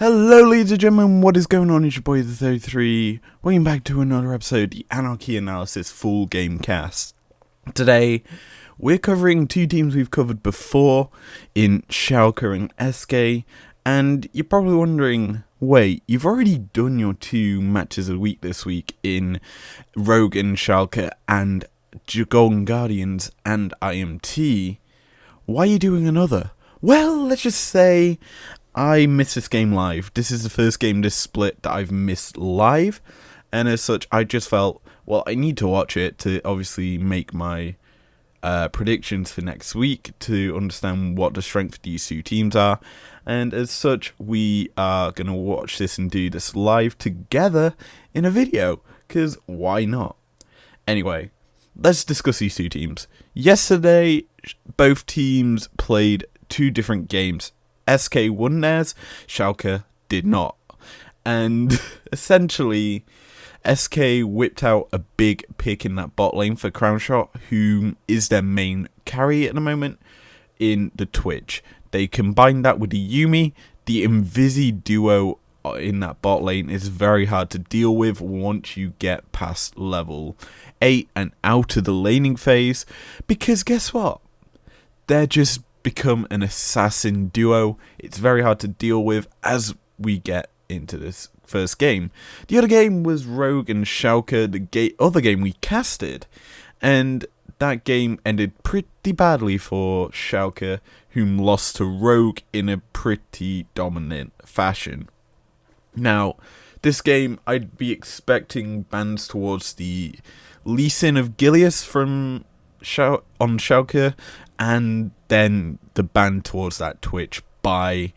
Hello ladies and gentlemen, what is going on? It's your boy the 33, welcome back to another episode, the Anarchy Analysis Full Game Cast. Today, we're covering two teams we've covered before in Schalke and SK, and you're probably wondering, wait, you've already done your two matches of the week this week in Rogue and Schalke and Golden Guardians and IMT, why are you doing another? Well, let's just say I missed this game live. This is the first game this split that I've missed live, and as such I just felt, well, I need to watch it to obviously make my predictions for next week to understand what the strength of these two teams are, and as such we are going to watch this and do this live together in a video, because why not? Anyway, let's discuss these two teams. Yesterday both teams played two different games. SK won theirs, Schalke did not. And essentially, SK whipped out a big pick in that bot lane for Crownshot, who is their main carry at the moment in the Twitch. They combined that with the Yuumi. The Invisi duo in that bot lane is very hard to deal with once you get past level 8 and out of the laning phase, because guess what? They're just become an assassin duo. It's very hard to deal with as we get into this first game. The other game was Rogue and Schalke, the other game we casted, and that game ended pretty badly for Schalke, whom lost to Rogue in a pretty dominant fashion. Now, this game I'd be expecting bans towards the Lee of Gilius from on Schalke, and then the ban towards that Twitch by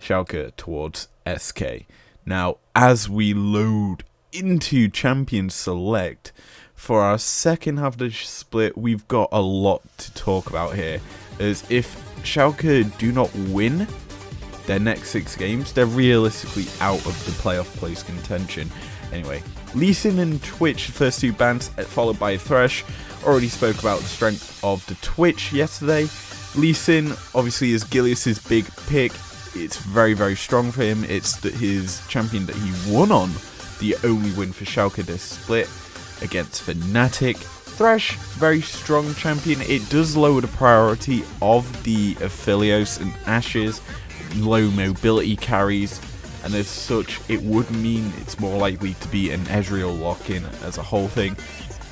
Schalke towards SK. Now, as we load into Champion Select, for our second half of the split, we've got a lot to talk about here, as if Schalke do not win their next 6 games, they're realistically out of the playoff place contention. Anyway, Lee Sin and Twitch, the first 2 bans, followed by Thresh. Already spoke about the strength of the Twitch yesterday. Lee Sin obviously is Gilius's big pick. It's very, very strong for him. It's his champion that he won on, the only win for Schalke this split against Fnatic. Thresh, very strong champion. It does lower the priority of the Aphelios and Ashes, low mobility carries, and as such it would mean it's more likely to be an Ezreal lock-in as a whole thing.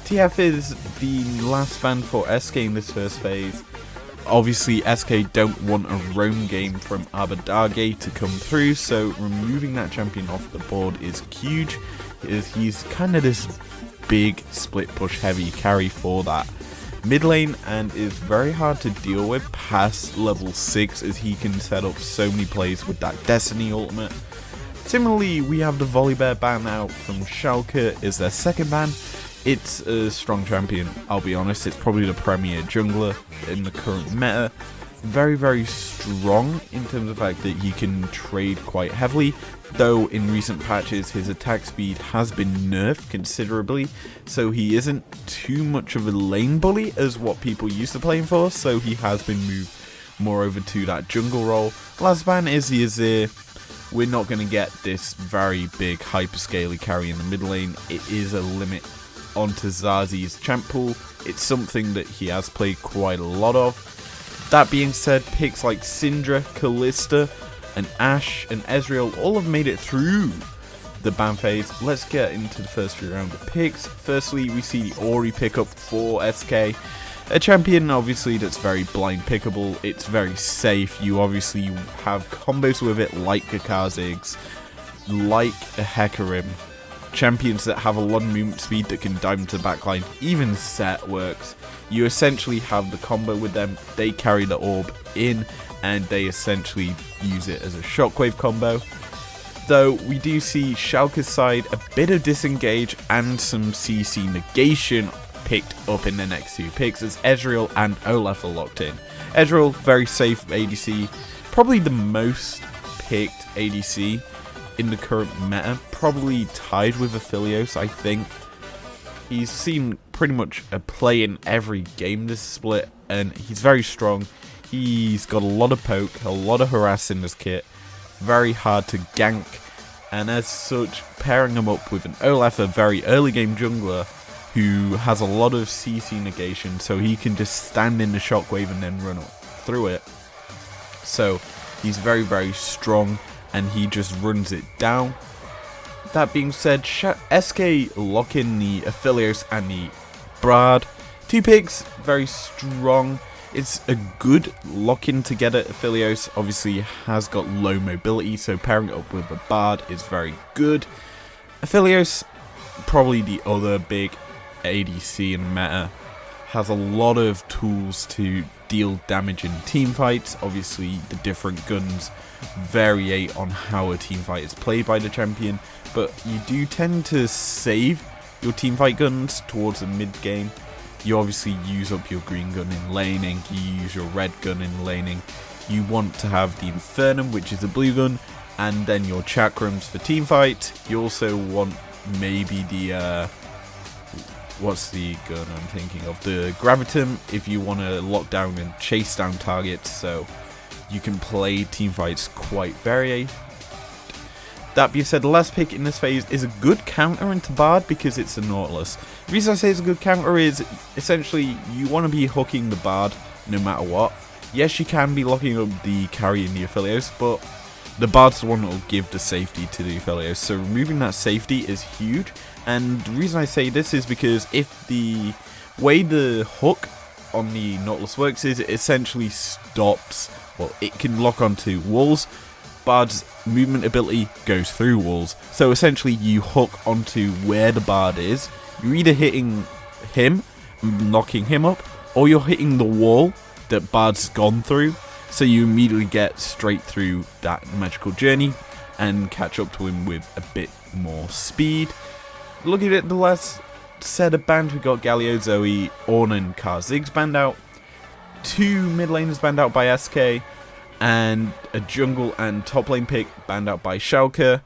TF is the last ban for SK in this first phase. Obviously SK don't want a roam game from Abadage to come through, so removing that champion off the board is huge. He's kind of this big split push heavy carry for that mid lane, and is very hard to deal with past level 6, as he can set up so many plays with that Destiny ultimate. Similarly, we have the Volibear ban out from Schalke is their second ban. It's a strong champion, I'll be honest. It's probably the premier jungler in the current meta. Very, very strong in terms of the fact that he can trade quite heavily, though in recent patches his attack speed has been nerfed considerably, so he isn't too much of a lane bully as what people used to play him for, so he has been moved more over to that jungle role. Last ban is the Azir. We're not going to get this very big hyperscaler carry in the mid lane. It is a limit onto Zazi's champ pool. It's something that he has played quite a lot of. That being said, picks like Syndra, Kalista, and Ashe and Ezreal all have made it through the ban phase. Let's get into the first 3 rounds of picks. Firstly, we see the Ori pickup for SK. A champion, obviously, that's very blind pickable. It's very safe. You obviously have combos with it like a Kha'Zix, like a Hecarim. Champions that have a lot of movement speed that can dive into the backline. Even Set works. You essentially have the combo with them. They carry the orb in, and they essentially use it as a shockwave combo. Though we do see Schalke's side a bit of disengage and some CC negation picked up in the next 2 picks, as Ezreal and Olaf are locked in. Ezreal, very safe ADC, probably the most picked ADC in the current meta, probably tied with Aphelios, I think. He's seen pretty much a play in every game this split, and he's very strong. He's got a lot of poke, a lot of harass in his kit, very hard to gank, and as such, pairing him up with an Olaf, a very early game jungler, who has a lot of CC negation, so he can just stand in the shockwave and then run through it. So he's very, very strong, and he just runs it down. That being said, SK lock in the Aphelios and the Brad. 2 picks, very strong. It's a good lock-in together. Aphelios obviously has got low mobility, so pairing it up with a Bard is very good. Aphelios, probably the other big ADC in meta, has a lot of tools to deal damage in team fights. Obviously, the different guns vary on how a team fight is played by the champion, but you do tend to save your team fight guns towards the mid game. You obviously use up your green gun in laning, you use your red gun in laning. You want to have the Infernum, which is a blue gun, and then your chakrams for team fight. You also want maybe the what's the gun I'm thinking of? The Gravitum, if you want to lock down and chase down targets, so you can play team fights quite varied. That being said, the last pick in this phase is a good counter into Bard because it's a Nautilus. The reason I say it's a good counter is essentially you want to be hooking the Bard no matter what. Yes, you can be locking up the carry in the Aphelios, but the Bard's the one that will give the safety to the Aphelios. So removing that safety is huge. And the reason I say this is because if the way the hook on the Nautilus works is it essentially stops, well, it can lock onto walls. Bard's movement ability goes through walls, so essentially you hook onto where the Bard is. You're either hitting him, knocking him up, or you're hitting the wall that Bard's gone through, so you immediately get straight through that magical journey and catch up to him with a bit more speed. Looking at the last set of bans, we got Galio, Zoe, Ornn and Kha'Zix banned out, 2 mid laners banned out by SK, and a jungle and top lane pick banned out by Schalke.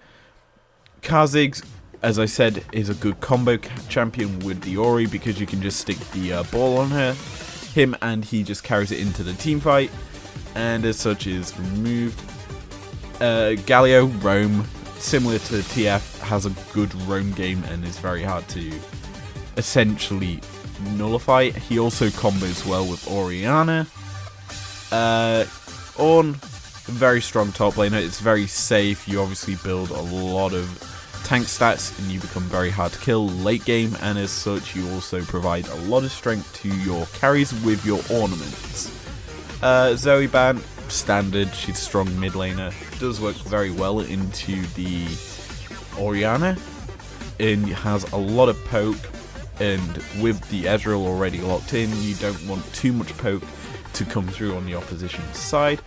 Kha'Zix, as I said, is a good combo champion with the Ori because you can just stick the ball on him and he just carries it into the team fight, and as such is removed. Galio, roam, similar to TF, has a good roam game and is very hard to essentially nullify. He also combos well with Orianna. Ornn, very strong top laner. It's very safe. You obviously build a lot of tank stats and you become very hard to kill late game, and as such you also provide a lot of strength to your carries with your ornaments. Zoe ban, standard. She's a strong mid laner. Does work very well into the Orianna and has a lot of poke, and with the Ezreal already locked in, you don't want too much poke to come through on the opposition side.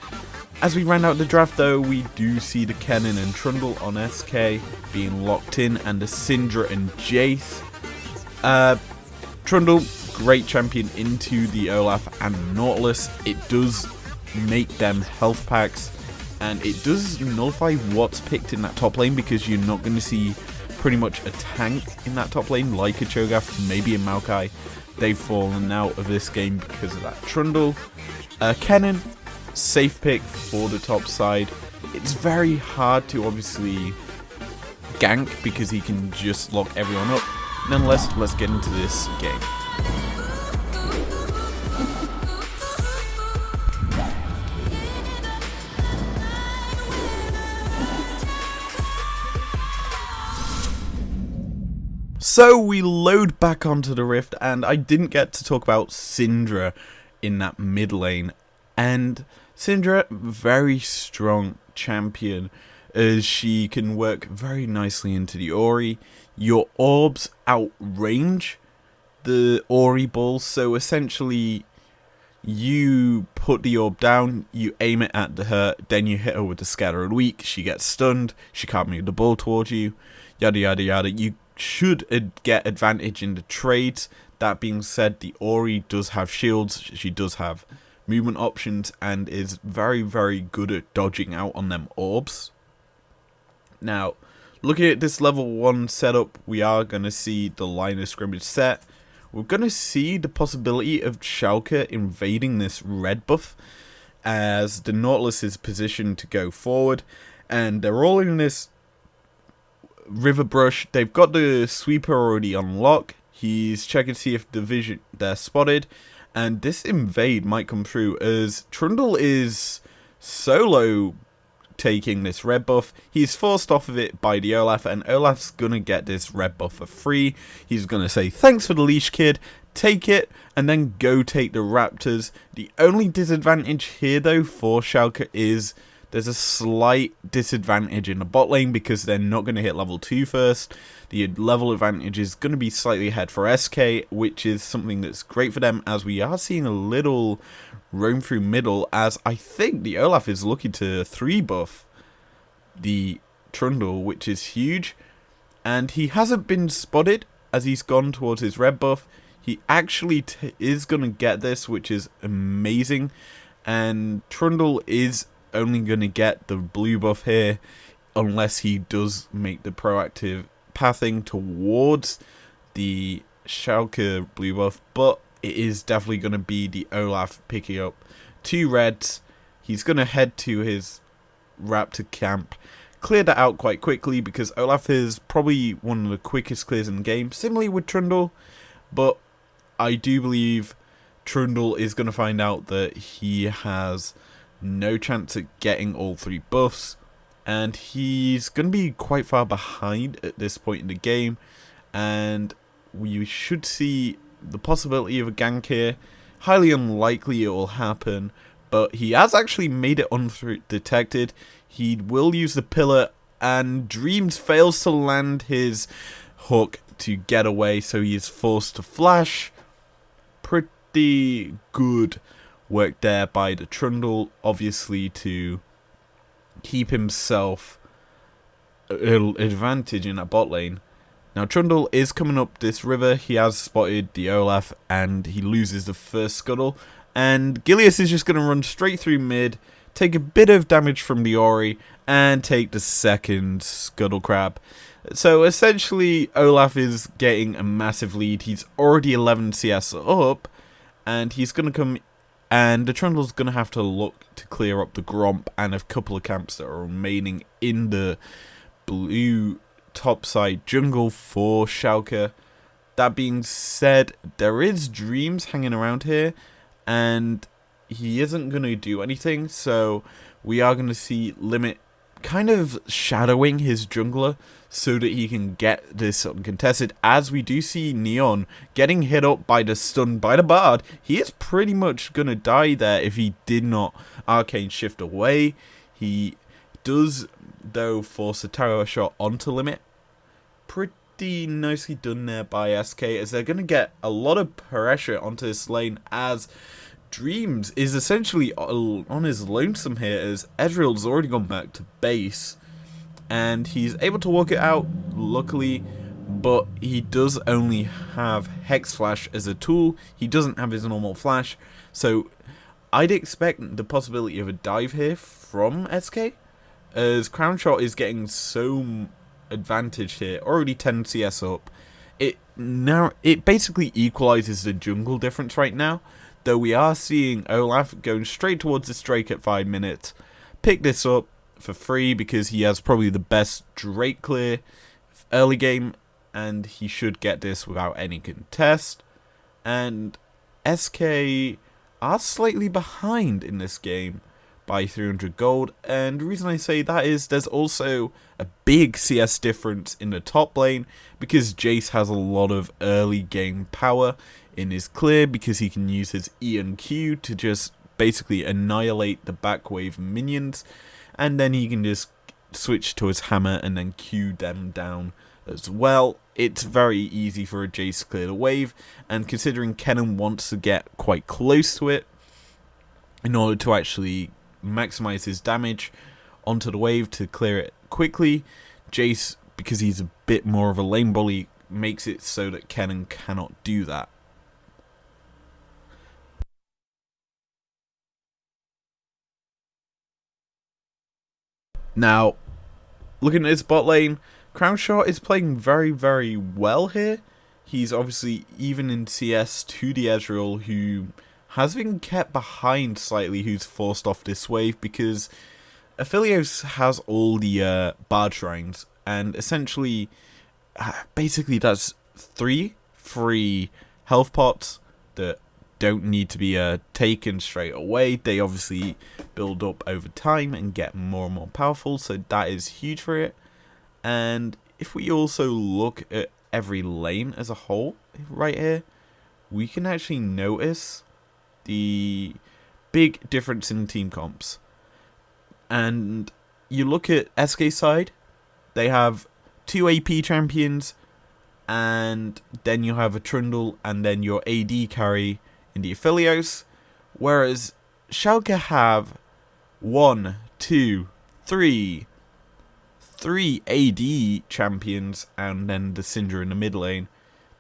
As we round out the draft though, we do see the Kennen and Trundle on SK being locked in, and the Syndra and Jace. Trundle, great champion into the Olaf and Nautilus. It does make them health packs, and it does nullify what's picked in that top lane because you're not going to see pretty much a tank in that top lane like a Cho'Gath, maybe a Maokai. They've fallen out of this game because of that Trundle. Kennen, safe pick for the top side. It's very hard to obviously gank because he can just lock everyone up. Nonetheless, let's get into this game. So we load back onto the Rift, and I didn't get to talk about Syndra in that mid lane. And Syndra, very strong champion, as she can work very nicely into the Ori. Your orbs outrange the Ori balls, so essentially you put the orb down, you aim it at her, then you hit her with the scattered weak, she gets stunned, she can't move the ball towards you, yada yada yada. You should get advantage in the trades. That being said, the Ori does have shields, she does have movement options, and is very, very good at dodging out on them orbs. Now, looking at this level 1 setup, we are going to see the line of scrimmage set. We're going to see the possibility of Schalke invading this red buff as the Nautilus is positioned to go forward. and they're all in this river brush. They've got the sweeper already on lock. He's checking to see if they're spotted, and this invade might come through as Trundle is solo taking this red buff. He's forced off of it by the Olaf, and Olaf's gonna get this red buff for free. He's gonna say thanks for the leash, kid, take it, and then go take the raptors. The only disadvantage here though for Schalke is there's a slight disadvantage in the bot lane because they're not going to hit level 2 first. The level advantage is going to be slightly ahead for SK, which is something that's great for them, as we are seeing a little roam through middle, as I think the Olaf is looking to 3 buff the Trundle, which is huge. And he hasn't been spotted as he's gone towards his red buff. He actually is going to get this, which is amazing. And Trundle is only going to get the blue buff here unless he does make the proactive pathing towards the Schalke blue buff, but it is definitely going to be the Olaf picking up 2 reds. He's going to head to his raptor camp, clear that out quite quickly because Olaf is probably one of the quickest clears in the game, similarly with Trundle, but I do believe Trundle is going to find out that he has no chance at getting all 3 buffs, and he's going to be quite far behind at this point in the game, and we should see the possibility of a gank here. Highly unlikely it will happen, but he has actually made it undetected. He will use the pillar, and Dreams fails to land his hook to get away, so he is forced to flash. Pretty good work there by the Trundle, obviously to keep himself an advantage in that bot lane. Now Trundle is coming up this river. He has spotted the Olaf and he loses the first scuttle, and Gilius is just going to run straight through mid, take a bit of damage from the Ori, and take the second scuttle crab. So essentially Olaf is getting a massive lead. He's already 11 CS up, and he's going to come, and the Trundle's going to have to look to clear up the Gromp and a couple of camps that are remaining in the blue topside jungle for Schalke. That being said, there is Dreams hanging around here, and he isn't going to do anything, so we are going to see Limit kind of shadowing his jungler so that he can get this uncontested, as we do see Neon getting hit up by the stun by the Bard. He is pretty much going to die there if he did not arcane shift away. He does, though, force a tower shot onto Limit. Pretty nicely done there by SK, as they're going to get a lot of pressure onto this lane, as Dreams is essentially on his lonesome here, as Ezreal's already gone back to base, and he's able to work it out, luckily, but he does only have Hex Flash as a tool. He doesn't have his normal flash, so I'd expect the possibility of a dive here from SK, as Crown Shot is getting so advantage here, already 10 CS up. It basically equalizes the jungle difference right now, though we are seeing Olaf going straight towards this Drake at 5 minutes. Pick this up for free because he has probably the best Drake clear early game, and he should get this without any contest. And SK are slightly behind in this game by 300 gold, and the reason I say that is there's also a big CS difference in the top lane, because Jace has a lot of early game power in his clear, because he can use his E and Q to just basically annihilate the back wave minions, and then he can just switch to his hammer and then Q them down as well. It's very easy for a Jace to clear the wave, and considering Kennen wants to get quite close to it in order to actually maximize his damage onto the wave to clear it quickly, Jace, because he's a bit more of a lane bully, makes it so that Kennen cannot do that. Now, looking at his bot lane, Crown Shot is playing very, very well here. He's obviously even in CS to the Ezreal, who has been kept behind slightly, who's forced off this wave, because Aphelios has all the Bard Shrines, and essentially, basically that's 3 free health pots that don't need to be taken straight away. They obviously build up over time and get more and more powerful, so that is huge for it. And if we also look at every lane as a whole, right here, we can actually notice the big difference in team comps. And you look at SK side, they have 2 AP champions, and then you have a Trundle, and then your AD carry in the Aphelios. Whereas Schalke have 1, 2, 3 AD champions, and then the Syndra in the mid lane.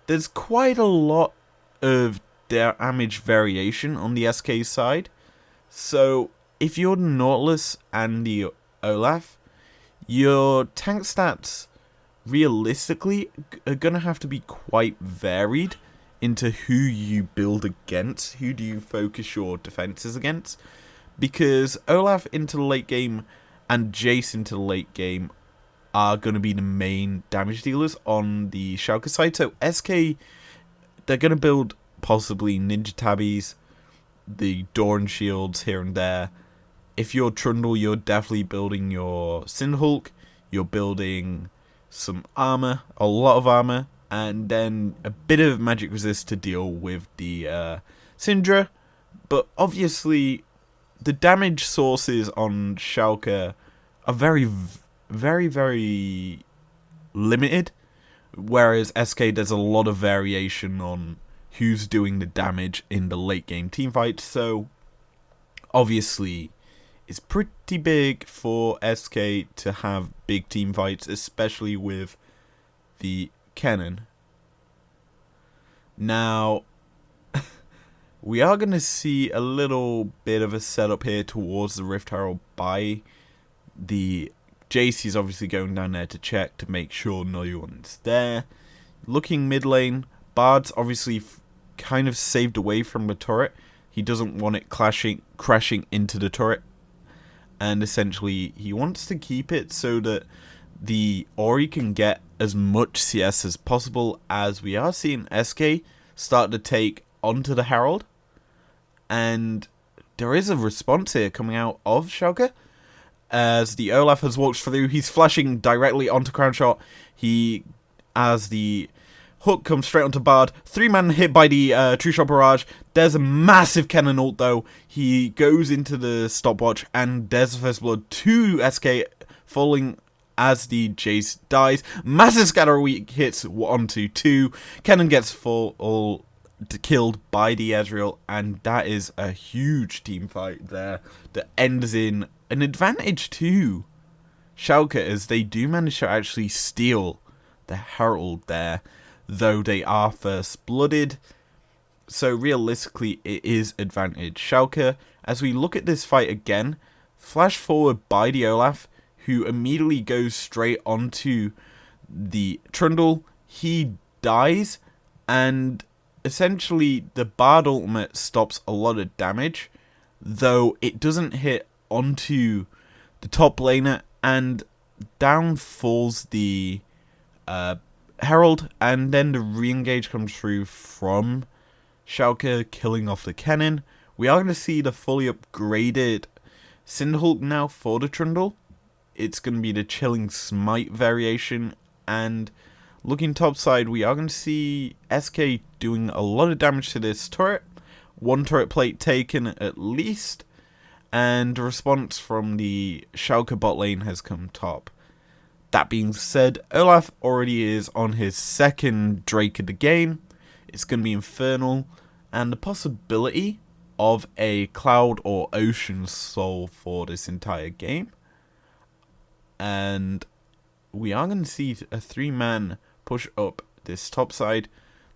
There's quite a lot of damage variation on the SK side. So if you're the Nautilus and the Olaf, your tank stats realistically are going to have to be quite varied into who you build against, who do you focus your defenses against, because Olaf into the late game and Jace into the late game are going to be the main damage dealers on the Schalke side. So SK, they're going to build possibly Ninja Tabbies, the Doran Shields here and there. If you're Trundle, you're definitely building your Synhulk, you're building some armor, a lot of armor, and then a bit of magic resist to deal with the Syndra. But obviously, the damage sources on Schalke are very, very limited, whereas SK, there's a lot of variation on who's doing the damage in the late game teamfight. So obviously it's pretty big for SK to have big team fights, especially with the Cannon. Now we are going to see a little bit of a setup here towards the Rift Herald by the Jace. Is obviously going down there to check to make sure no one's there. Looking mid lane, Bard's obviously kind of saved away from the turret. He doesn't want it crashing into the turret, and essentially he wants to keep it so that the Ori can get as much CS as possible, as we are seeing SK start to take onto the Herald. And there is a response here coming out of Schalke, as the Olaf has walked through. He's flashing directly onto Crown Shot. As the hook comes straight onto Bard. 3-man hit by the True Shot Barrage. There's a massive cannon ult though. He goes into the stopwatch, and there's the first blood to SK, falling as the Jace dies. Massive scatter weak hits onto 2. Cannon gets killed by the Ezreal, and that is a huge team fight there that ends in an advantage to Schalke, as they do manage to actually steal the Herald there, though they are first blooded. So realistically it is advantage Schalke. As we look at this fight again, flash forward by the Olaf, who immediately goes straight onto the Trundle. He dies, and essentially the Bard ultimate stops a lot of damage, though it doesn't hit onto the top laner, and down falls the Herald, and then the re-engage comes through from Schalke, killing off the cannon. We are going to see the fully upgraded Synhulk now for the Trundle. It's going to be the Chilling Smite variation, and looking topside, we are going to see SK doing a lot of damage to this turret. 1 turret plate taken at least, and the response from the Schalke bot lane has come top. That being said, Olaf already is on his 2nd Drake of the game. It's going to be Infernal, and the possibility of a Cloud or Ocean Soul for this entire game. And we are going to see a 3-man push up this top side,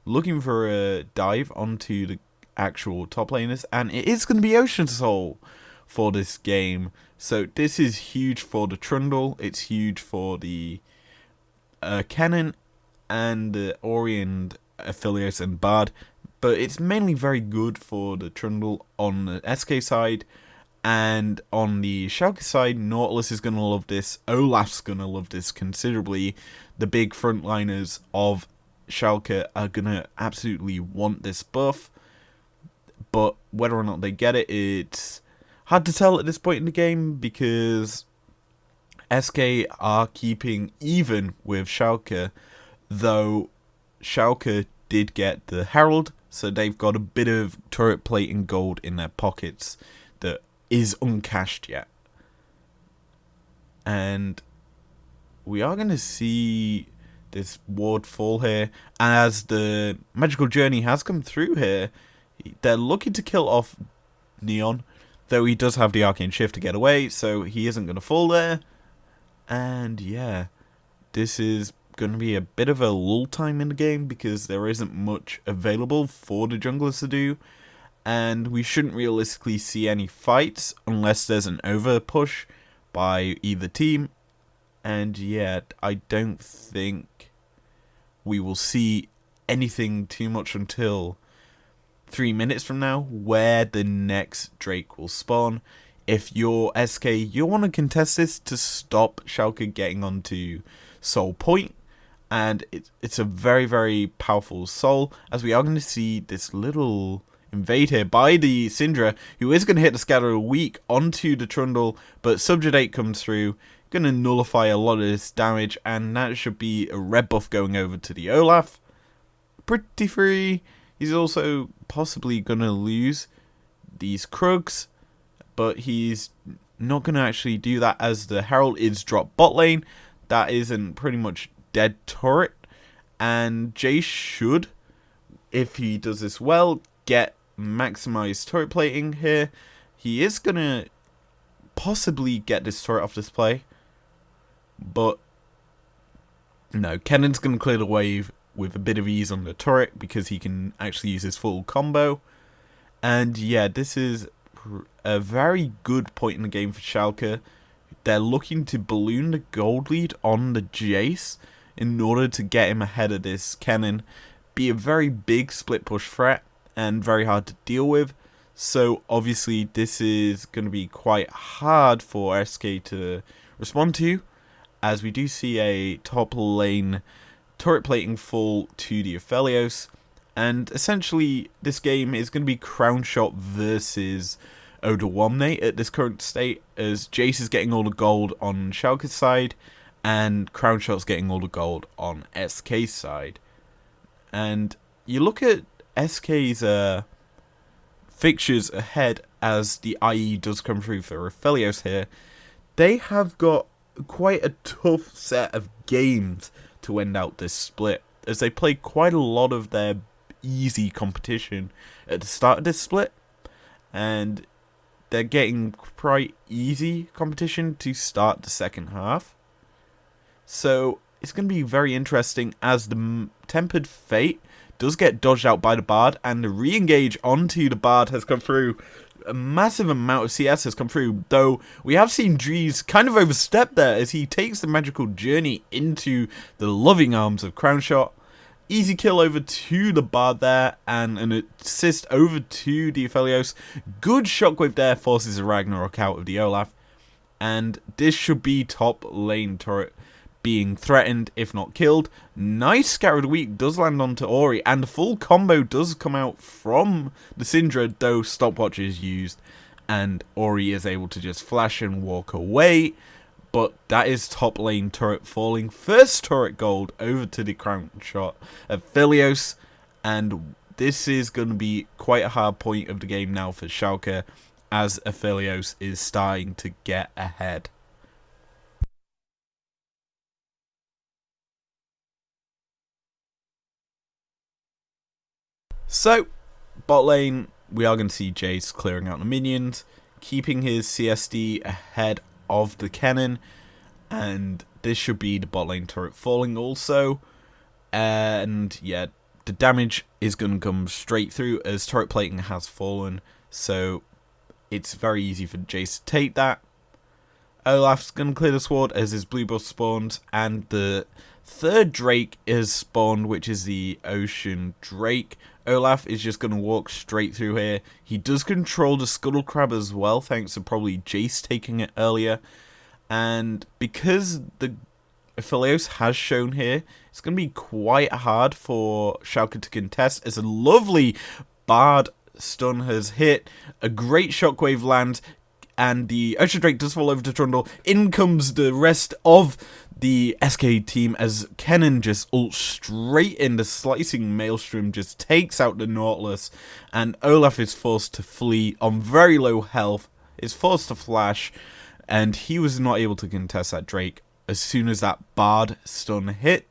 looking for a dive onto the actual top laners, and it is going to be Ocean Soul for this game. So this is huge for the Trundle, it's huge for the Cannon and the Ori and Aphelios and Bard, but it's mainly very good for the Trundle on the SK side, And on the Schalke side, Nautilus is going to love this. Olaf's going to love this considerably. The big frontliners of Schalke are going to absolutely want this buff. But whether or not they get it, it's hard to tell at this point in the game because SK are keeping even with Schalke, though Schalke did get the Herald, so they've got a bit of turret plate and gold in their pockets that is uncashed yet. And we are going to see this ward fall here, and as the magical journey has come through here, they're looking to kill off Neon, though he does have the arcane shift to get away, so he isn't going to fall there. And yeah, this is going to be a bit of a lull time in the game because there isn't much available for the junglers to do, and we shouldn't realistically see any fights unless there's an over push by either team. And yet, I don't think we will see anything too much until 3 minutes from now, where the next Drake will spawn. If you're SK, you want to contest this to stop Schalke getting onto Soul Point, and it's a very, very powerful soul, as we are going to see this little invade here by the Syndra, who is going to hit the Scatter Weak onto the Trundle, but Subjugate comes through, going to nullify a lot of this damage, and that should be a red buff going over to the Olaf. Pretty free. He's also possibly going to lose these Krugs, but he's not going to actually do that as the Herald is dropped bot lane. That isn't pretty much dead turret, and Jay should, if he does this well, get maximized turret plating here. He is going to possibly get this turret off display, but no, Kennan's going to clear the wave with a bit of ease on the turret because he can actually use his full combo. And yeah, this is a very good point in the game for Schalke. They're looking to balloon the gold lead on the Jace in order to get him ahead of this Kennen. Be a very big split push threat and very hard to deal with. So obviously this is going to be quite hard for SK to respond to, as we do see a top lane turret plating fall to the Aphelios, and essentially this game is going to be Crown Shot versus Odoamne at this current state, as Jace is getting all the gold on Schalke's side and Crown Shot's getting all the gold on SK's side. And you look at SK's fixtures ahead as the IE does come through for Aphelios here. They have got quite a tough set of games to end out this split, as they play quite a lot of their easy competition at the start of this split, and they're getting quite easy competition to start the second half. So it's going to be very interesting, as the Tempered Fate does get dodged out by the Bard, and the re-engage onto the Bard has come through. A massive amount of CS has come through, though we have seen Drees kind of overstep there as he takes the magical journey into the loving arms of Crown Shot. Easy kill over to the Bard there, and an assist over to the Aphelios. Good shockwave there, forces a Ragnarok out of the Olaf, and this should be top lane turret being threatened, if not killed. Nice Scattered Weak does land onto Ori, and the full combo does come out from the Syndra, though stopwatch is used, and Ori is able to just flash and walk away. But that is top lane turret falling. First turret gold over to the Crown Shot of Aphelios, and this is going to be quite a hard point of the game now for Schalke, as Aphelios is starting to get ahead. So, bot lane, we are going to see Jace clearing out the minions, keeping his CSD ahead of the Kennen, and this should be the bot lane turret falling also. And yeah, the damage is going to come straight through as turret plating has fallen, so it's very easy for Jace to take that. Olaf's going to clear the sword as his blue buff spawns, and the third Drake is spawned, which is the Ocean Drake. Olaf is just going to walk straight through here. He does control the Scuttle Crab as well, thanks to probably Jace taking it earlier. And because the Aphelios has shown here, it's going to be quite hard for Schalke to contest, as a lovely Bard stun has hit. A great shockwave lands, and the Ocean Drake does fall over to Trundle. In comes the rest of the SK team as Kennen just ults straight in. The Slicing Maelstrom just takes out the Nautilus, and Olaf is forced to flee on very low health, is forced to flash, and he was not able to contest that Drake as soon as that Bard stun hit.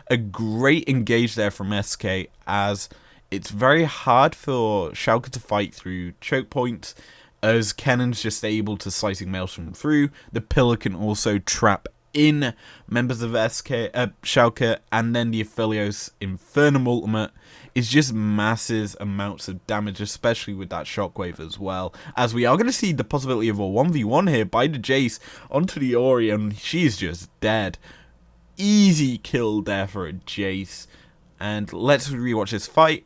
A great engage there from SK, as it's very hard for Schalke to fight through choke points, as Kennen's just able to Slicing Maelstrom through. The pillar can also trap in members of Schalke, and then the Aphelios Infernum ultimate is just massive amounts of damage, especially with that shockwave as well, as we are going to see the possibility of a 1v1 here by the Jace onto the Ori, and she's just dead. Easy kill there for a Jace, and let's rewatch this fight.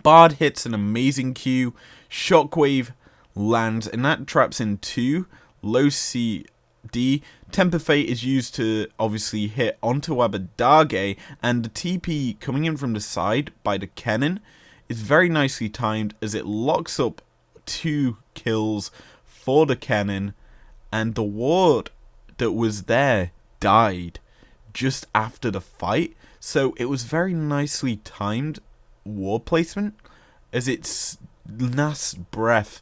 Bard hits an amazing Q, shockwave lands, and that traps in 2. Low CD. Temper Fate is used to obviously hit onto Abadage, and the TP coming in from the side by the Kennen is very nicely timed, as it locks up 2 kills for the Kennen, and the ward that was there died just after the fight. So it was very nicely timed ward placement, as its last breath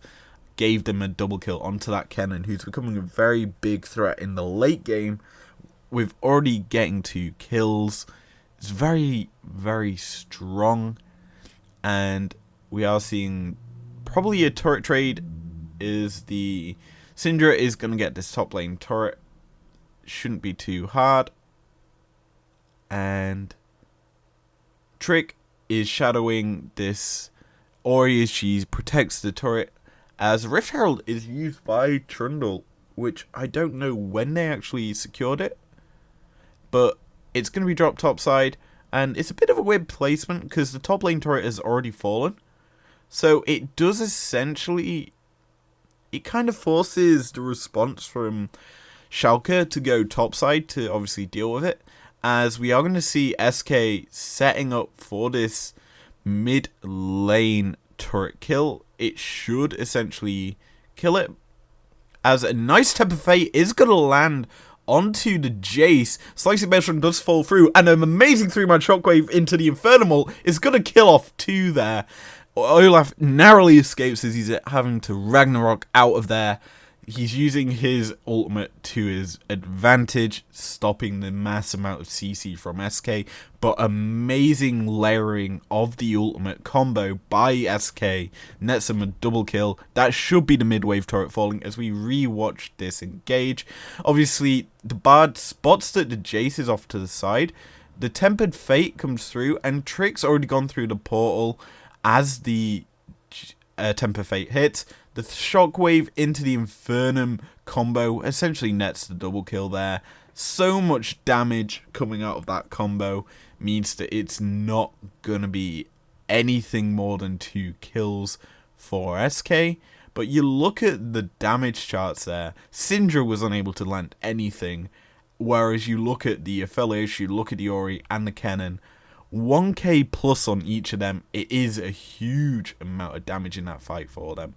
gave them a double kill onto that Kennen, who's becoming a very big threat in the late game, with already getting 2 kills. It's very, very strong, and we are seeing probably a turret trade. Is the Syndra is going to get this top lane turret. Shouldn't be too hard. And Trick is shadowing this Ori as she protects the turret, as Rift Herald is used by Trundle, which I don't know when they actually secured it, but it's going to be dropped topside, and it's a bit of a weird placement because the top lane turret has already fallen. So it does essentially, it kind of forces the response from Schalke to go topside to obviously deal with it, as we are going to see SK setting up for this mid lane turret kill. It should essentially kill it, as a nice Temper Fate is going to land onto the Jace. Slicing Maelstrom does fall through, and an amazing 3-man shockwave into the Infernal is going to kill off 2 there. Olaf narrowly escapes as he's having to Ragnarok out of there. He's using his ultimate to his advantage, stopping the mass amount of CC from SK, but amazing layering of the ultimate combo by SK nets him a double kill. That should be the mid-wave turret falling as we re-watch this engage. Obviously, the Bard spots that the Jace is off to the side. The Tempered Fate comes through, and Trick's already gone through the portal as the Temper Fate hits. The shockwave into the Infernum combo essentially nets the double kill there. So much damage coming out of that combo means that it's not going to be anything more than 2 kills for SK. But you look at the damage charts there, Syndra was unable to land anything. Whereas you look at the Aphelios, you look at the Ori and the Kennen, 1k plus on each of them. It is a huge amount of damage in that fight for them.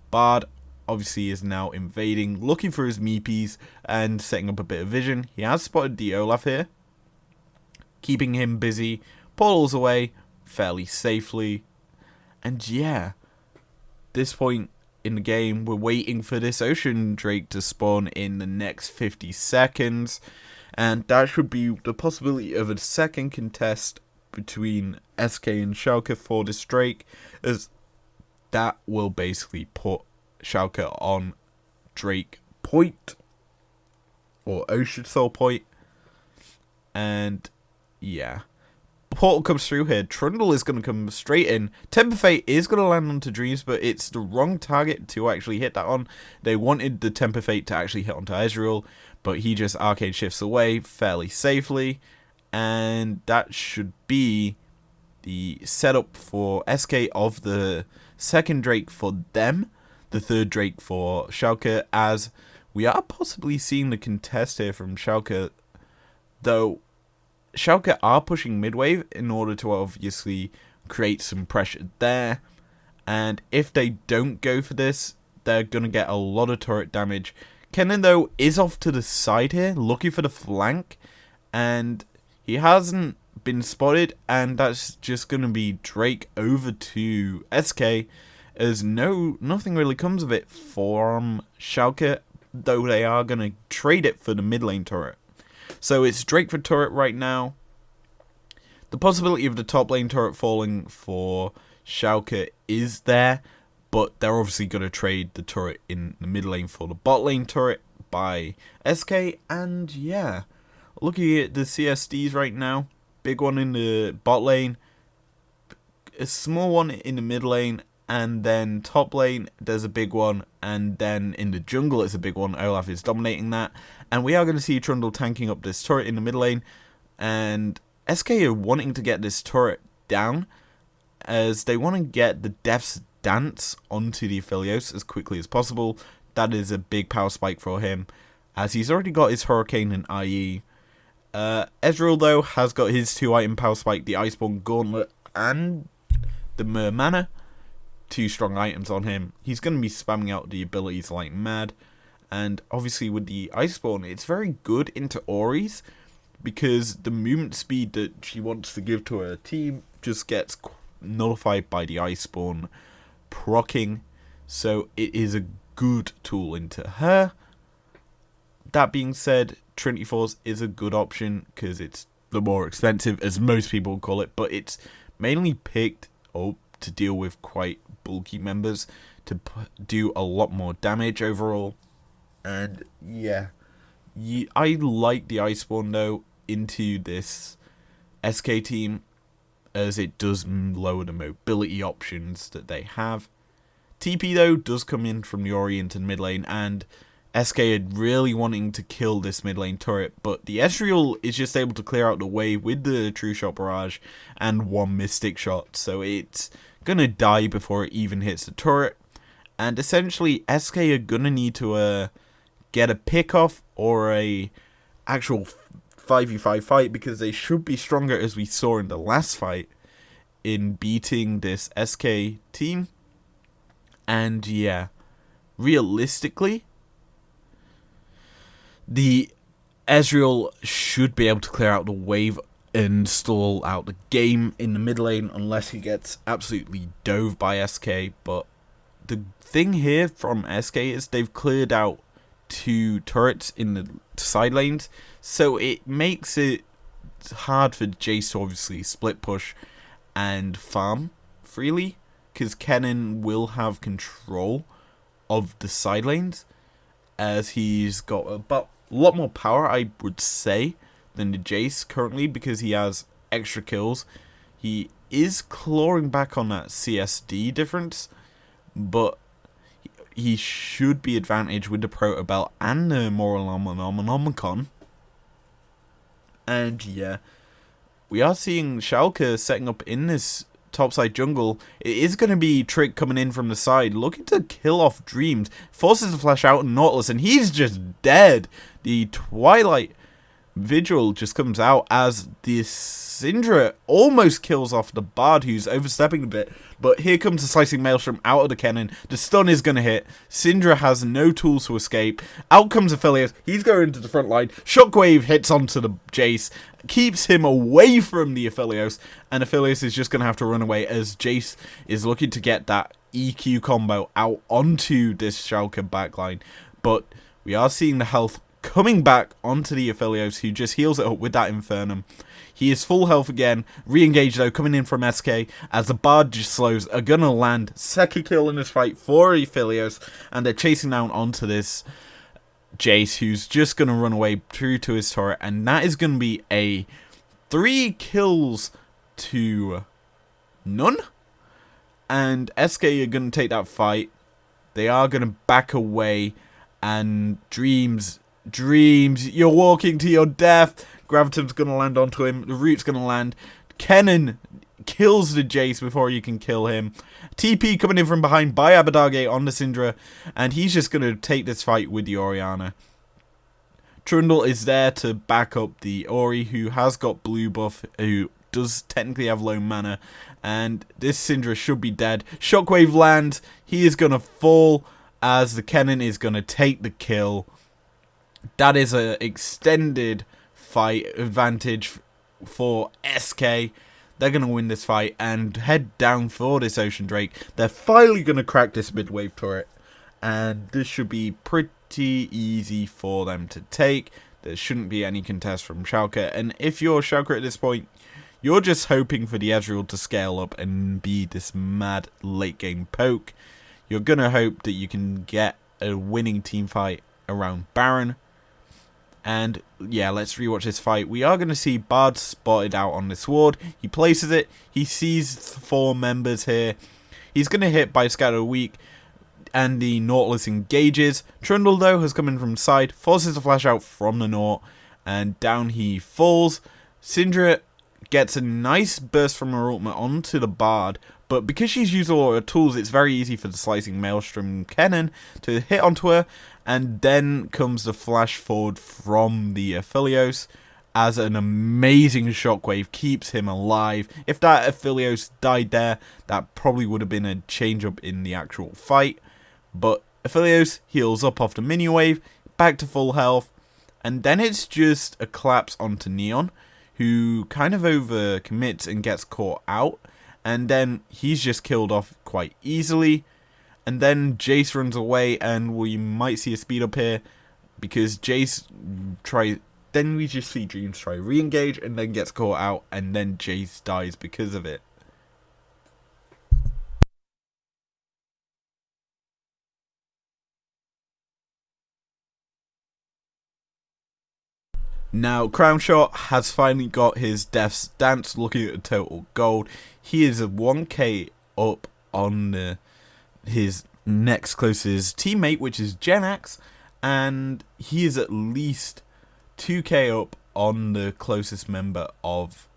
Bard obviously is now invading, looking for his meepies and setting up a bit of vision. He has spotted the Olaf here, keeping him busy, portals away fairly safely. And yeah, this point in the game, we're waiting for this Ocean Drake to spawn in the next 50 seconds. And that should be the possibility of a second contest between SK and Schalke for this Drake, as that will basically put Schalke on Drake point, or Ocean Soul point. And yeah, portal comes through here. Trundle is going to come straight in. Temper Fate is going to land onto Dreams, but it's the wrong target to actually hit that on. They wanted the Temper Fate to actually hit onto Ezreal, but he just arcade shifts away fairly safely. And that should be the setup for SK of the second Drake for them, the third Drake for Schalke, as we are possibly seeing the contest here from Schalke, though Schalke are pushing mid-wave in order to obviously create some pressure there, and if they don't go for this, they're going to get a lot of turret damage. Kennen, though, is off to the side here, looking for the flank, and he hasn't been spotted, and that's just going to be Drake over to SK, as nothing really comes of it from Schalke, though they are going to trade it for the mid lane turret. So it's Drake for turret right now. The possibility of the top lane turret falling for Schalke is there, but they're obviously going to trade the turret in the mid lane for the bot lane turret by SK, and yeah, looking at the CSDs right now, big one in the bot lane, a small one in the mid lane, and then top lane there's a big one, and then in the jungle it's a big one. Olaf is dominating that, and we are going to see Trundle tanking up this turret in the mid lane, and SK are wanting to get this turret down, as they want to get the Death's Dance onto the Aphelios as quickly as possible. That is a big power spike for him, as he's already got his Hurricane and IE. Ezreal, though, has got his 2-item power spike, the Iceborne Gauntlet and the Mermana. 2 strong items on him. He's going to be spamming out the abilities like mad. And obviously with the Iceborne, it's very good into Ori's, because the movement speed that she wants to give to her team just gets nullified by the Iceborne proccing. So it is a good tool into her. That being said, Trinity Force is a good option because it's the more expensive, as most people call it, but it's mainly picked up to deal with quite bulky members to do a lot more damage overall. And yeah, I like the Iceborne though into this SK team, as it does lower the mobility options that they have. TP though does come in from the Orient and mid lane, and SK are really wanting to kill this mid lane turret, but the Ezreal is just able to clear out the way with the True Shot Barrage and 1 Mystic Shot, so it's gonna die before it even hits the turret. And essentially SK are gonna need to get a pick off or a actual 5v5 fight, because they should be stronger, as we saw in the last fight, in beating this SK team. And yeah, realistically, the Ezreal should be able to clear out the wave and stall out the game in the mid lane, unless he gets absolutely dove by SK. But the thing here from SK is they've cleared out 2 turrets in the side lanes, so it makes it hard for Jace to obviously split push and farm freely, because Kennen will have control of the side lanes, as he's got a lot more power, I would say, than the Jace currently, because he has extra kills. He is clawing back on that CSD difference, but he should be advantaged with the Proto Belt and the Moralonomicon. And yeah, we are seeing Schalke setting up in this topside jungle. It is going to be Trick coming in from the side, looking to kill off Dreams, forces to flash out Nautilus, and he's just dead. The Twilight Vigil just comes out as the Syndra almost kills off the Bard, who's overstepping a bit, but here comes the Slicing Maelstrom out of the Kennen. The stun is going to hit. Syndra has no tools to escape. Out comes Aphelios. He's going to the front line. Shockwave hits onto the Jace, keeps him away from the Aphelios, and Aphelios is just going to have to run away, as Jace is looking to get that EQ combo out onto this Schalke backline. But we are seeing the health coming back onto the Aphelios, who just heals it up with that Infernum. He is full health again. Re-engage though, coming in from SK, as the Bard just slows, are going to land. Second kill in this fight for Aphelios, and they're chasing down onto this Jace, who's just going to run away through to his turret, and that is going to be a 3 kills to none. And SK are going to take that fight. They are going to back away. And Dreams, you're walking to your death. Gravitum's going to land onto him. The root's going to land. Kennen kills the Jace before you can kill him. TP coming in from behind by Abadage on the Syndra. And he's just going to take this fight with the Orianna. Trundle is there to back up the Ori, who has got blue buff, who does technically have low mana, and this Syndra should be dead. Shockwave lands, he is going to fall as the Kennen is going to take the kill. That is an extended fight advantage for SK. They're going to win this fight and head down for this Ocean Drake. They're finally going to crack this mid-wave turret, and this should be pretty easy for them to take. There shouldn't be any contest from Schalke, and if you're Schalke at this point, you're just hoping for the Ezreal to scale up and be this mad late game poke. You're going to hope that you can get a winning team fight around Baron. And yeah, let's rewatch this fight. We are going to see Bard spotted out on this ward. He places it. He sees 4 members here. He's going to hit by Scatter Weak. And the Nautilus engages. Trundle though has come in from side. Forces a flash out from the Naut. And down he falls. Syndra gets a nice burst from her ultimate onto the Bard, but because she's used all her tools, it's very easy for the Slicing Maelstrom Kennen to hit onto her, and then comes the flash forward from the Aphelios as an amazing shockwave keeps him alive. If that Aphelios died there, that probably would have been a change up in the actual fight, but Aphelios heals up off the mini wave, back to full health, and then it's just a collapse onto Neon, who kind of overcommits and gets caught out, and then he's just killed off quite easily. And then Jace runs away, and we might see a speed up here because Jace then we just see Dreams try re-engage and then gets caught out, and then Jace dies because of it. Now, Crown Shot has finally got his Death's Dance. Looking at the total gold, he is a 1k up on his next closest teammate, which is Genax, and he is at least 2k up on the closest member of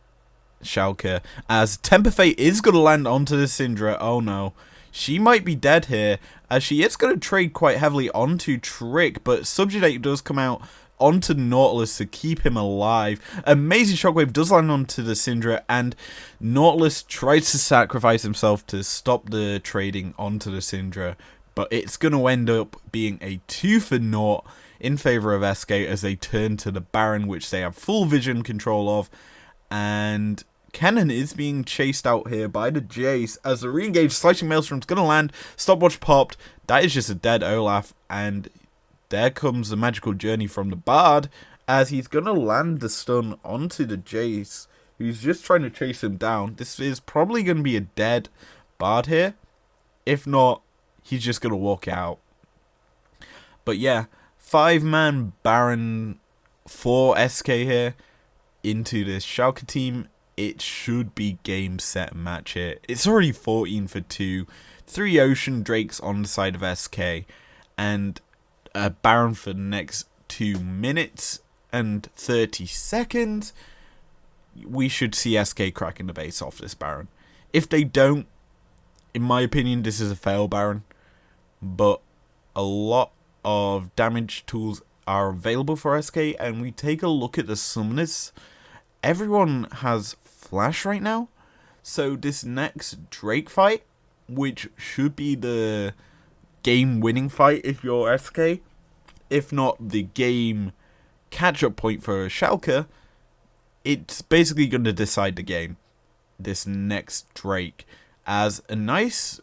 Schalke, as Temper Fate is going to land onto the Syndra. Oh no, she might be dead here, as she is going to trade quite heavily onto Trick, but Subjugate does come out onto Nautilus to keep him alive. Amazing shockwave does land onto the Syndra, and Nautilus tries to sacrifice himself to stop the trading onto the Syndra, but it's going to end up being a 2-for-0 in favour of SK as they turn to the Baron, which they have full vision control of, and Kennen is being chased out here by the Jace as the re-engaged Slicing Maelstrom's going to land. Stopwatch popped. That is just a dead Olaf, and there comes the magical journey from the Bard as he's going to land the stun onto the Jace, who's just trying to chase him down. This is probably going to be a dead Bard here. If not, he's just going to walk out. But yeah, 5-man Baron for SK here into this Schalke team. It should be game, set, match here. It's already 14 for 2. 3 Ocean Drakes on the side of SK. And a Baron for the next 2 minutes and 30 seconds. We should see SK cracking the base off this Baron. If they don't, in my opinion, this is a fail Baron. But a lot of damage tools are available for SK, and we take a look at the summoners. Everyone has Flash right now, so this next Drake fight, which should be the game-winning fight if you're SK, if not the game catch-up point for Schalke, it's basically going to decide the game, this next Drake, as a nice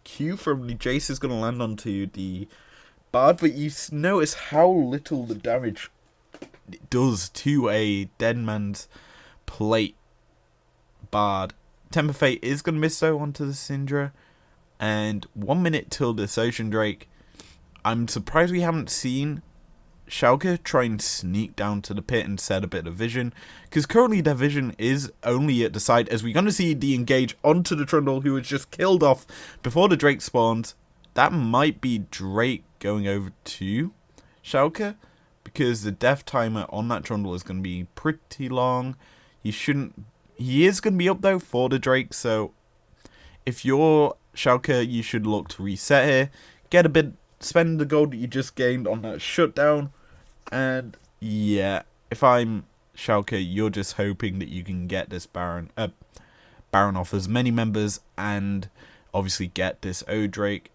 Q from the Jace is going to land onto the Bard, but you notice how little the damage it does to a dead man's plate Bard. Temper Fate is going to miss though onto the Syndra, and 1 minute till this Ocean Drake. I'm surprised we haven't seen Schalke try and sneak down to the pit and set a bit of vision, because currently their vision is only at the side, as we're going to see the engage onto the Trundle, who was just killed off before the Drake spawns. That might be Drake going over to Schalke, because the death timer on that Trundle is going to be pretty long. He is going to be up though for the Drake, so if you're Schalke, you should look to reset here, get a bit, spend the gold that you just gained on that shutdown. And yeah, if I'm Schalke, you're just hoping that you can get this Baron off as many members and obviously get this O Drake.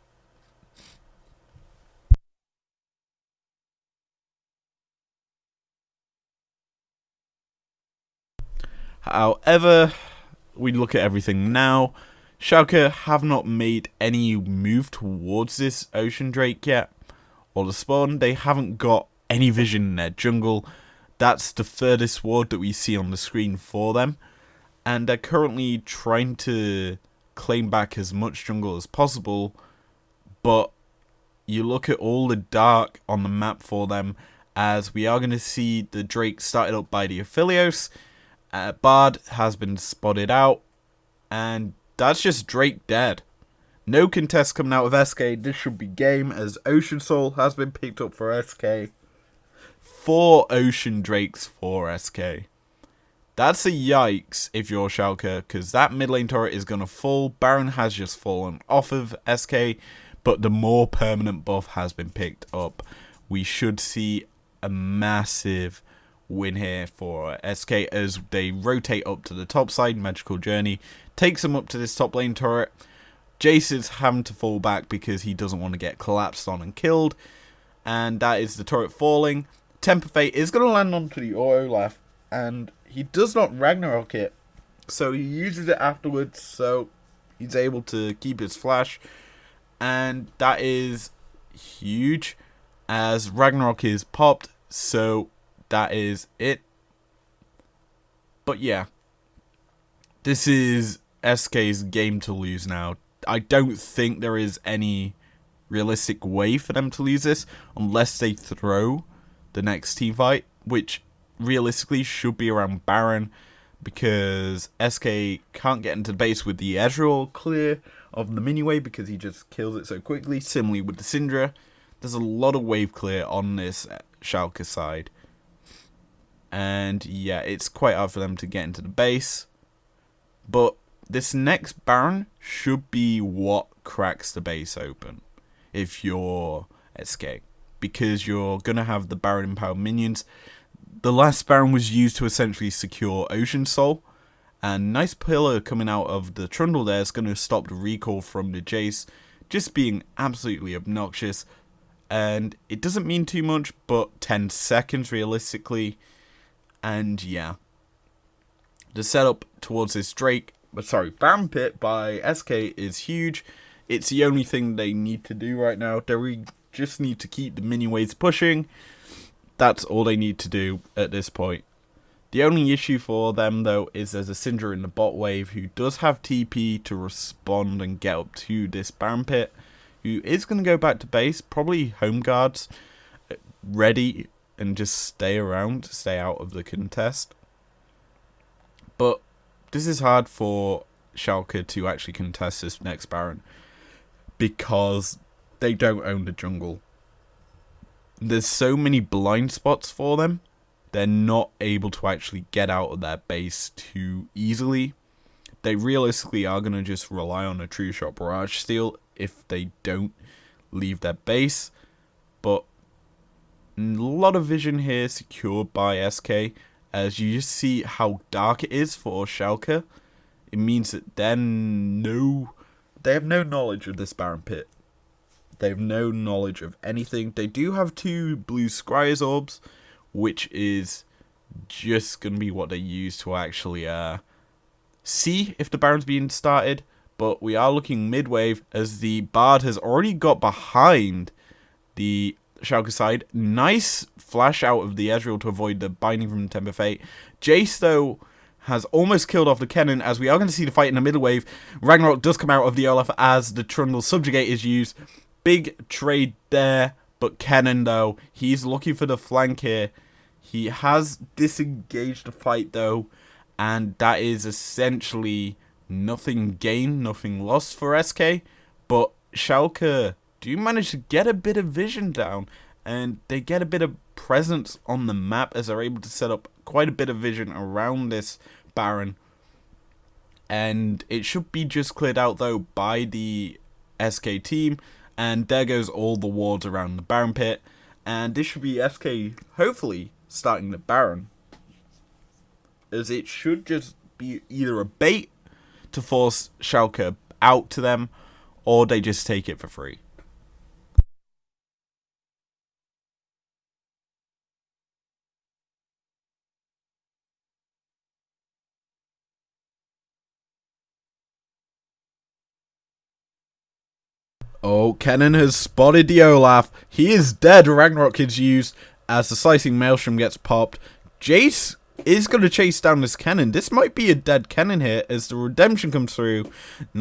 However, we look at everything now. Schalke have not made any move towards this Ocean Drake yet, or the spawn. They haven't got any vision in their jungle. That's the furthest ward that we see on the screen for them, and they're currently trying to claim back as much jungle as possible, but you look at all the dark on the map for them, as we are going to see the Drake started up by the Aphelios. Bard has been spotted out, and that's just Drake dead. No contest coming out of SK. This should be game, as Ocean Soul has been picked up for SK. 4 Ocean Drakes for SK. That's a yikes if you're Schalke, because that mid lane turret is going to fall. Baron has just fallen off of SK, but the more permanent buff has been picked up. We should see a massive win here for SK as they rotate up to the top side. Magical Journey takes them up to this top lane turret. Jace is having to fall back because he doesn't want to get collapsed on and killed, and that is the turret falling. Temper Fate is going to land onto the Olaf, and he does not Ragnarok it, so he uses it afterwards, so he's able to keep his flash, and that is huge as Ragnarok is popped, so that is it. But yeah, this is SK's game to lose now. I don't think there is any realistic way for them to lose this unless they throw the next team fight, which realistically should be around Baron, because SK can't get into the base with the Ezreal clear of the mini wave because he just kills it so quickly. Similarly with the Syndra, there's a lot of wave clear on this Schalke side, and yeah, it's quite hard for them to get into the base. But this next Baron should be what cracks the base open if you're SK, because you're going to have the Baron empowered minions. The last Baron was used to essentially secure Ocean Soul, and nice pillar coming out of the Trundle there is going to stop the recall from the Jace, just being absolutely obnoxious. And it doesn't mean too much, but 10 seconds realistically. And yeah, the setup towards this Baron pit by SK is huge. It's the only thing they need to do right now. They just need to keep the mini waves pushing. That's all they need to do at this point. The only issue for them though is there's a Syndra in the bot wave who does have TP to respond and get up to this Baron pit, who is going to go back to base, probably home guards ready, and just stay around, stay out of the contest. But this is hard for Schalke to actually contest this next Baron, because they don't own the jungle. There's so many blind spots for them, they're not able to actually get out of their base too easily. They realistically are going to just rely on a True Shot Barrage Steal if they don't leave their base. But a lot of vision here secured by SK, as you just see how dark it is for Schalke. It means that they have no knowledge of this Baron pit. They have no knowledge of anything. They do have 2 blue Scryer's orbs, which is just going to be what they use to actually see if the Baron's being started. But we are looking mid-wave as the Bard has already got behind the Schalke side. Nice flash out of the Ezreal to avoid the binding from Temper Fate. Jace, though, has almost killed off the Kennen, as we are going to see the fight in the middle wave. Ragnarok does come out of the Olaf as the Trundle Subjugate is used. Big trade there, But Kenan, though, he's looking for the flank here. He has disengaged the fight, though, and that is essentially nothing gained, nothing lost for SK. But Schalke do manage to get a bit of vision down, and they get a bit of presence on the map as they're able to set up quite a bit of vision around this Baron. And it should be just cleared out, though, by the SK team. And there goes all the wards around the Baron pit. And this should be SK, hopefully, starting the Baron. As it should just be either a bait to force Schalke out to them, or they just take it for free. Oh, Kenan has spotted the Olaf. He is dead. Ragnarok is used as the slicing maelstrom gets popped. Jace is going to chase down this Kenan. This might be a dead Kenan here as the redemption comes through.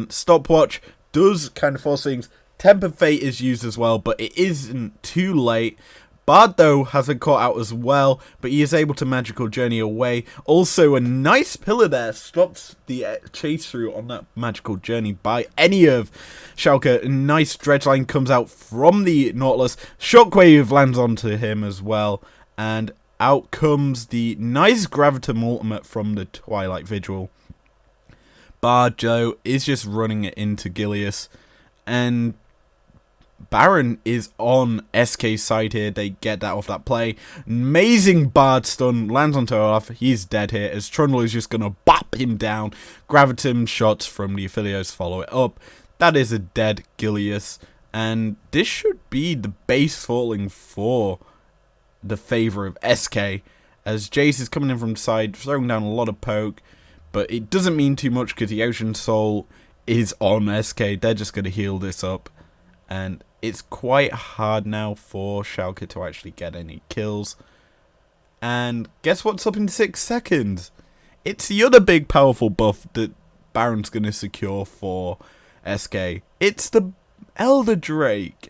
Stopwatch does kind of force things. Temper Fate is used as well, but it isn't too late. Bard, though, has been caught out as well, but he is able to magical journey away. Also, a nice pillar there stops the chase through on that magical journey by any of Schalke. A nice dredge line comes out from the Nautilus. Shockwave lands onto him as well, and out comes the nice Gravitum ultimate from the Twilight Vigil. Bard, Joe, is just running it into Gilius, and Baron is on SK's side here. They get that off that play. Amazing Bard stun. Lands onto Olaf. He's dead here as Trundle is just going to bop him down. Gravitum shots from the Affiliates follow it up. That is a dead Gilius. And this should be the base falling for the favour of SK. As Jace is coming in from the side, throwing down a lot of poke. But it doesn't mean too much because the Ocean Soul is on SK. They're just going to heal this up. And it's quite hard now for Schalke to actually get any kills. And guess what's up in 6 seconds? It's the other big powerful buff that Baron's going to secure for SK. It's the Elder Drake.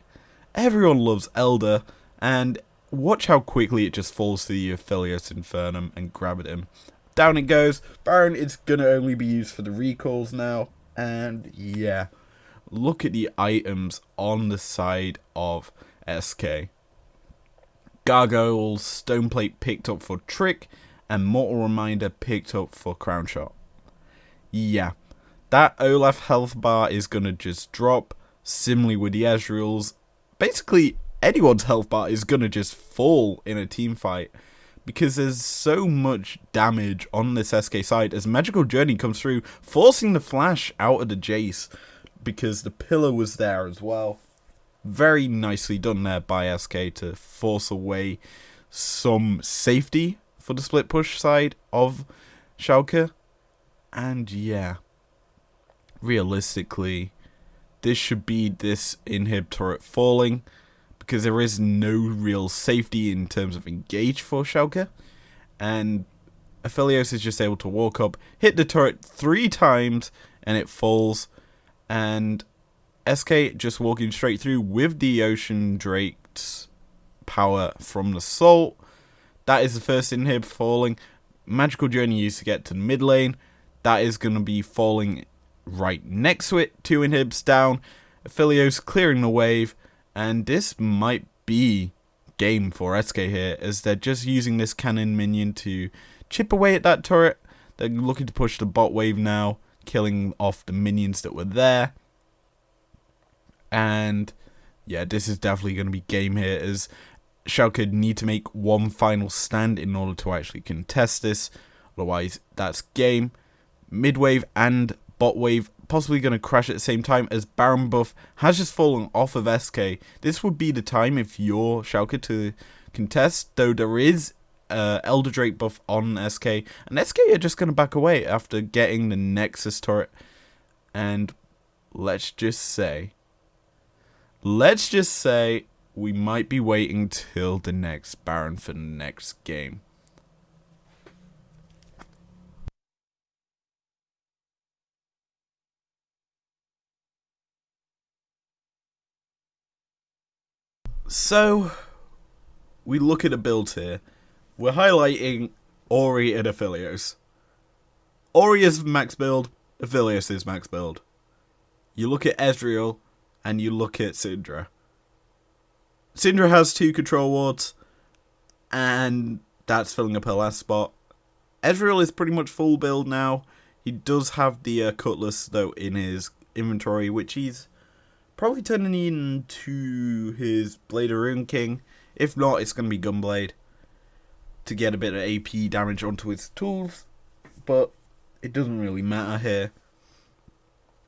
Everyone loves Elder. And watch how quickly it just falls to the Affiliate Infernum and grab at him. Down it goes. Baron is going to only be used for the recalls now. And yeah. Look at the items on the side of SK. Gargoyles, Stoneplate picked up for Trick, and Mortal Reminder picked up for Crown Shot. Yeah, that Olaf health bar is going to just drop. Similarly with the Ezreal's. Basically, anyone's health bar is going to just fall in a team fight. Because there's so much damage on this SK side as Magical Journey comes through, forcing the flash out of the Jace. Because the pillar was there as well. Very nicely done there by SK to force away some safety for the split push side of Schalke. And yeah, realistically, this should be this inhib turret falling. Because there is no real safety in terms of engage for Schalke. And Aphelios is just able to walk up, hit the turret 3 times, and it falls. And SK just walking straight through with the Ocean Drake's power from the Salt. That is the first inhib falling. Magical Journey used to get to the mid lane. That is going to be falling right next to it. 2 inhibs down. Aphelios clearing the wave. And this might be game for SK here, as they're just using this cannon minion to chip away at that turret. They're looking to push the bot wave now, killing off the minions that were there. And yeah, this is definitely going to be game here, as Schalke need to make one final stand in order to actually contest this. Otherwise, that's game. Mid wave and bot wave possibly going to crash at the same time, as Baron buff has just fallen off of SK. This would be the time if you're Schalke to contest, though there is Elder Drake buff on SK, and SK are just going to back away after getting the Nexus turret. And let's just say we might be waiting till the next Baron for the next game. So, we look at a build here. We're highlighting Ori and Aphelios. Ori is max build, Aphelios is max build. You look at Ezreal, and you look at Syndra. Syndra has 2 control wards, and that's filling up her last spot. Ezreal is pretty much full build now. He does have the Cutlass, though, in his inventory, which he's probably turning into his Blade of Rune King. If not, it's going to be Gunblade to get a bit of AP damage onto his tools. But it doesn't really matter here,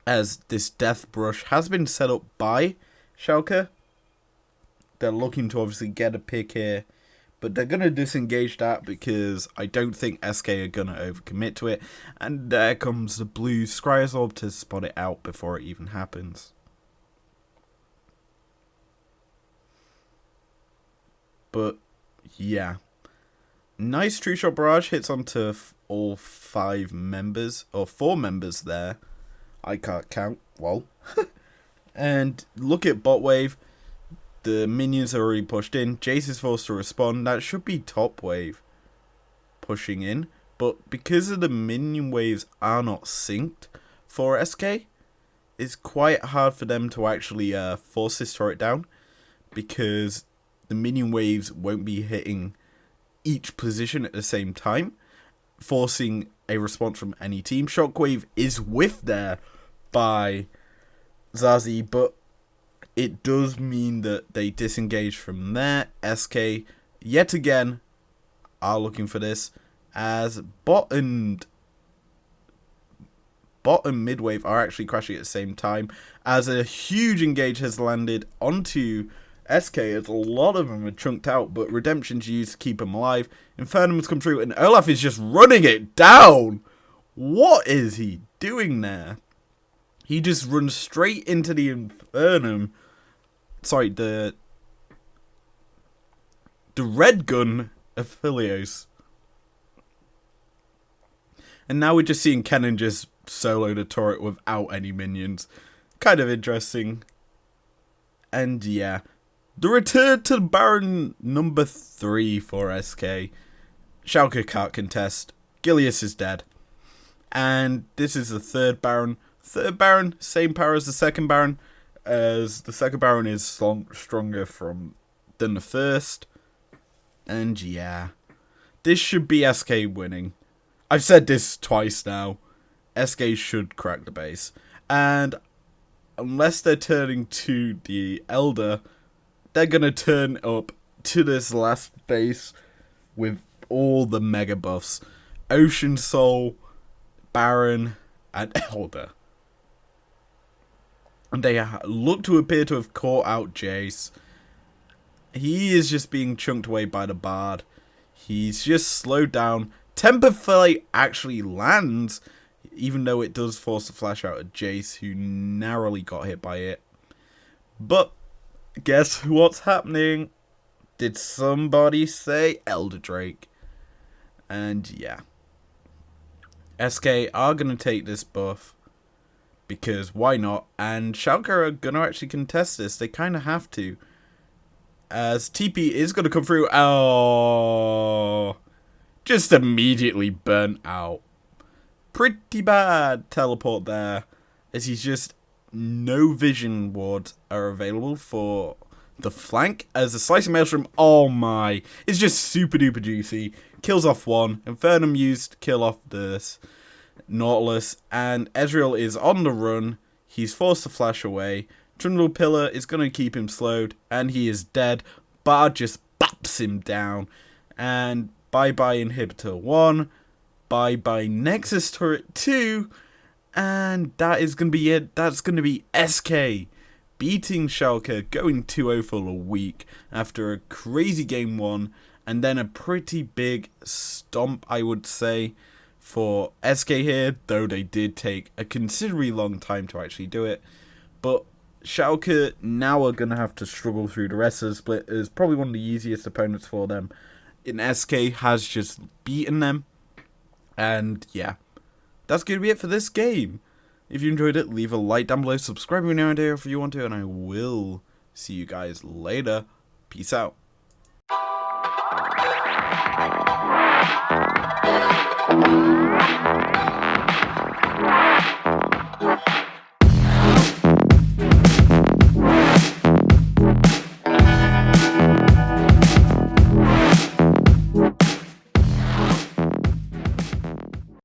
as this Death Brush has been set up by Schalke. They're looking to obviously get a pick here, but they're going to disengage that because I don't think SK are going to overcommit to it. And there comes the blue Scryer's Orb to spot it out before it even happens. But, yeah. Nice True Shot Barrage hits onto all 5 members, or 4 members there. I can't count. Well. And look at bot wave. The minions are already pushed in. Jace is forced to respond. That should be top wave pushing in. But because of the minion waves are not synced for SK, it's quite hard for them to actually force this turret down, because the minion waves won't be hitting each position at the same time, forcing a response from any team. Shockwave is whiffed there by Zazie, but it does mean that they disengage from there. SK, yet again, are looking for this, as bot and mid wave are actually crashing at the same time, as a huge engage has landed onto SK, as a lot of them are chunked out, but Redemption's used to keep them alive. Infernum's come through, and Olaf is just running it down. What is he doing there? He just runs straight into the Infernum. Sorry, the red gun of Aphelios. And now we're just seeing Kennen just solo the turret without any minions. Kind of interesting. And yeah, the return to Baron number 3 for SK. Schalke can't contest. Gilius is dead. And this is the third Baron. Third Baron, same power as the second Baron, as the second Baron is stronger than the first. And yeah, this should be SK winning. I've said this twice now. SK should crack the base. And unless they're turning to the Elder, they're going to turn up to this last base with all the mega buffs. Ocean Soul, Baron, and Elder. And they look to appear to have caught out Jace. He is just being chunked away by the Bard. He's just slowed down. Temper Flay actually lands, even though it does force a flash out of Jace, who narrowly got hit by it. But guess what's happening? Did somebody say Elder Drake? And yeah, SK are going to take this buff, because why not? And Schalke are going to actually contest this. They kind of have to, as TP is going to come through. Oh, just immediately burnt out. Pretty bad teleport there, as he's just no vision wards are available for the flank, as the Slicing Maelstrom, oh my, is just super duper juicy. Kills off one. Infernum used to kill off this Nautilus, and Ezreal is on the run. He's forced to flash away. Trundle Pillar is going to keep him slowed, and he is dead. Bard just bops him down, and bye-bye Inhibitor 1, bye-bye Nexus Turret 2, and that is going to be it. That's going to be SK beating Schalke, going 2-0 for a week after a crazy game 1, and then a pretty big stomp, I would say, for SK here, though they did take a considerably long time to actually do it. But Schalke now are going to have to struggle through the rest of the split, as probably one of the easiest opponents for them. And SK has just beaten them. And yeah, that's going to be it for this game. If you enjoyed it, leave a like down below, subscribe if you're new idea if you want to, and I will see you guys later. Peace out.